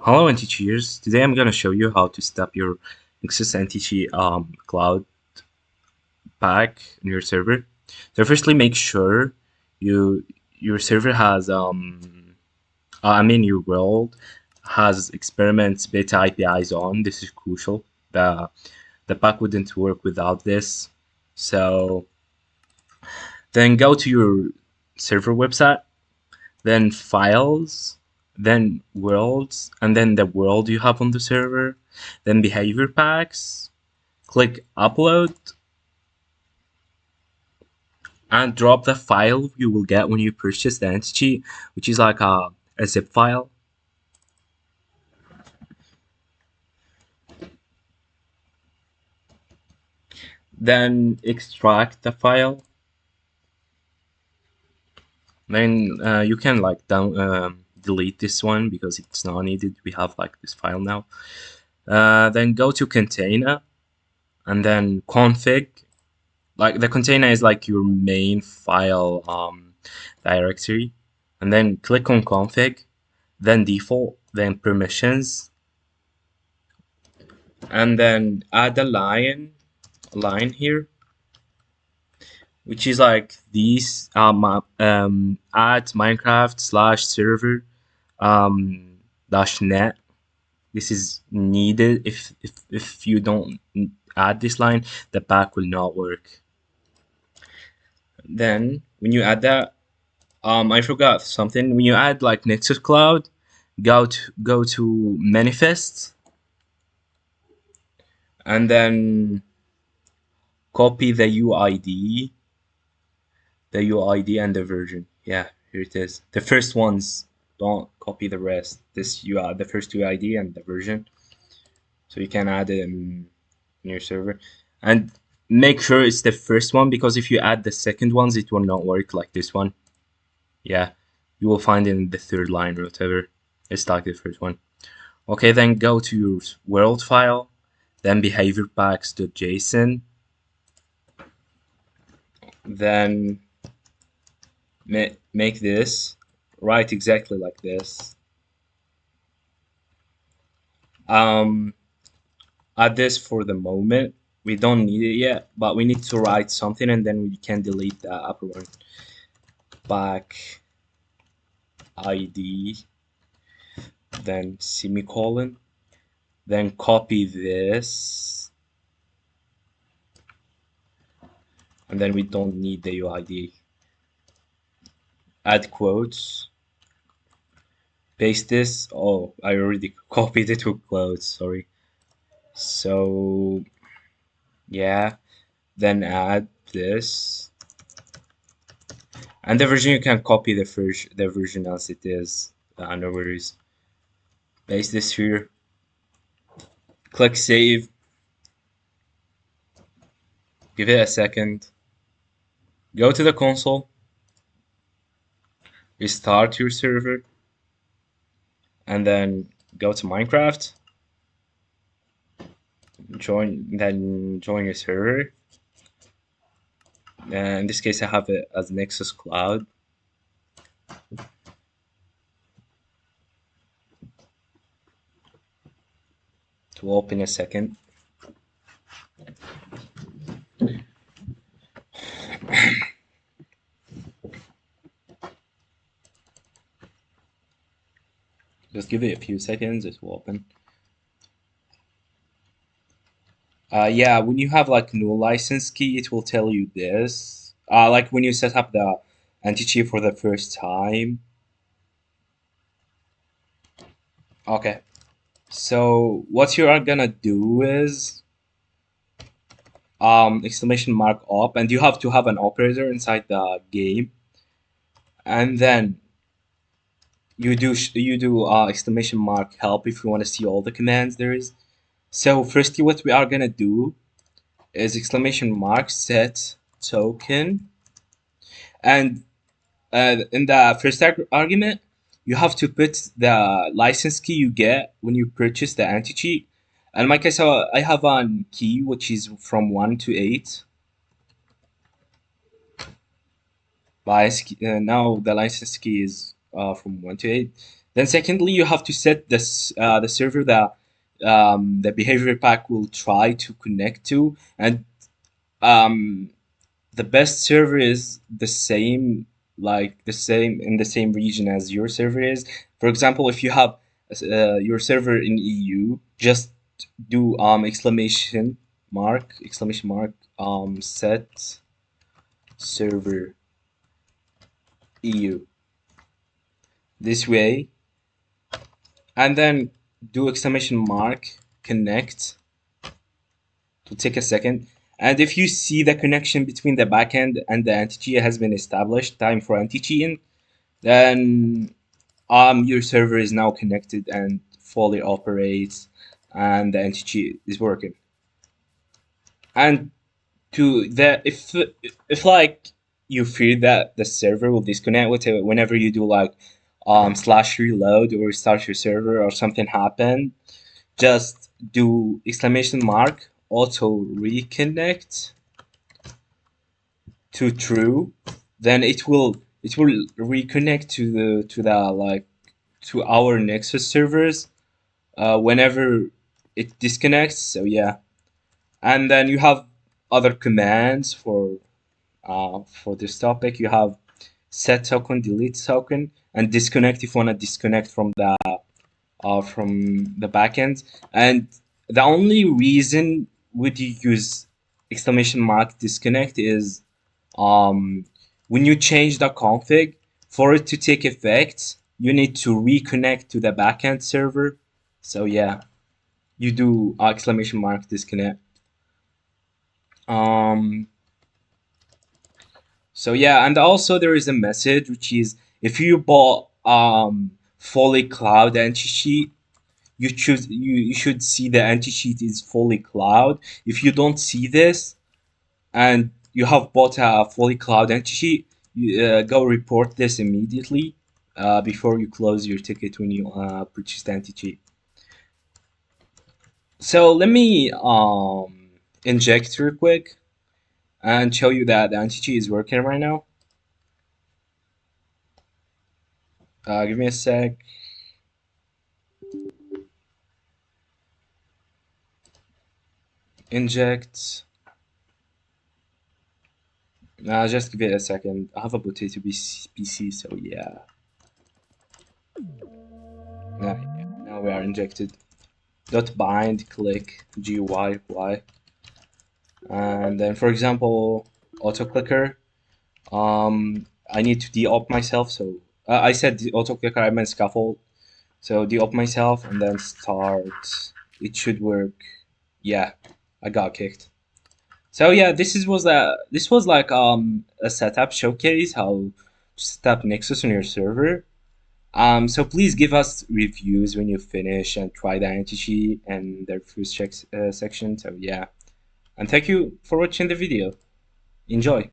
Hello AntiCheaters. Today I'm gonna show you how to set up your Nexus AntiCheat cloud pack in your server. So firstly, make sure your server has your world has experiments beta APIs on. This is crucial. The pack wouldn't work without this. So then go to your server website, then files, then worlds, and then the world you have on the server, then behavior packs. Click upload and drop the file you will get when you purchase the AntiCheat, which is like a zip file. Then extract the file. Then you can like delete this one because it's not needed. We have like this file now. Then go to container and then config. Like the container is like your main file directory, and then click on config, then default, then permissions, and then add a line here, which is like these add Minecraft/server -net. This is needed. If you don't add this line, the pack will not work. Then when you add that, I forgot something. When you add like Nexus Cloud, go to manifest, and then copy the UID, and the version. Yeah, here it is. The first ones, don't copy the rest. This the first UID and the version, so you can add it in your server, and make sure it's the first one, because if you add the second ones, it will not work like this one. Yeah, you will find it in the third line or whatever. It's like the first one. Okay, then go to your world file, then behavior packs.json, then make this, write exactly like this. Add this for the moment. We don't need it yet, but we need to write something, and then we can delete the upper one. Back ID, then semicolon, then copy this, and then we don't need the UID. Add quotes, paste this. Oh, I already copied it with quotes, sorry. So yeah, then add this, and the version you can copy the version as it is. No worries. Paste this here, click save, give it a second, go to the console, restart your server, and then go to Minecraft, join your server. In this case I have it as Nexus Cloud. To open a second. Just give it a few seconds, it will open. Yeah, when you have like no license key, it will tell you this. Like when you set up the AntiCheat for the first time. Okay, so what you are gonna do is exclamation mark op, and you have to have an operator inside the game, and then you do exclamation mark help if you want to see all the commands there is. So firstly, what we are gonna do is exclamation mark set token, and in the first argument you have to put the license key you get when you purchase the AntiCheat. And in my case, I have a key which is from 1 to 8. Now the license key is from 1 to 8. Then secondly, you have to set this the server that the behavior pack will try to connect to, and um, the best server is the same, like the same in the same region as your server is. For example, if you have your server in EU, just do exclamation mark set server EU this way, and then do exclamation mark connect to take a second. And if you see the connection between the backend and the AntiCheat has been established, time for anti-cheating, then your server is now connected and fully operates, and the anti-cheat is working. And to the if like you fear that the server will disconnect with it whenever you do like slash reload or restart your server or something happen, just do exclamation mark auto reconnect to true. Then it will reconnect to the like to our Nexus servers whenever it disconnects. So yeah, and then you have other commands for this topic. You have set token, delete token, and disconnect if you want to disconnect from the backend. And the only reason would you use exclamation mark disconnect is um, when you change the config, for it to take effect, you need to reconnect to the backend server. So yeah, you do exclamation mark disconnect. Um, so yeah, and also there is a message which is if you bought fully cloud anti-cheat, you should see the anti-cheat is fully cloud. If you don't see this and you have bought a fully cloud anti-cheat, you go report this immediately before you close your ticket when you purchase the anti-cheat. So let me inject real quick and show you that the anti-cheat is working right now. Give me a sec. Inject. Just give it a second. I have a potato PC, so yeah. Now we are injected. Dot bind click GUI y. And then for example, auto clicker. I need to de-op myself, so I said auto clicker, I meant scaffold. So de-op myself and then start. It should work. Yeah, I got kicked. So yeah, this was like a setup showcase how to set up Nexus on your server. So please give us reviews when you finish and try the anti-cheat and the reviews check section. So yeah, and thank you for watching the video. Enjoy.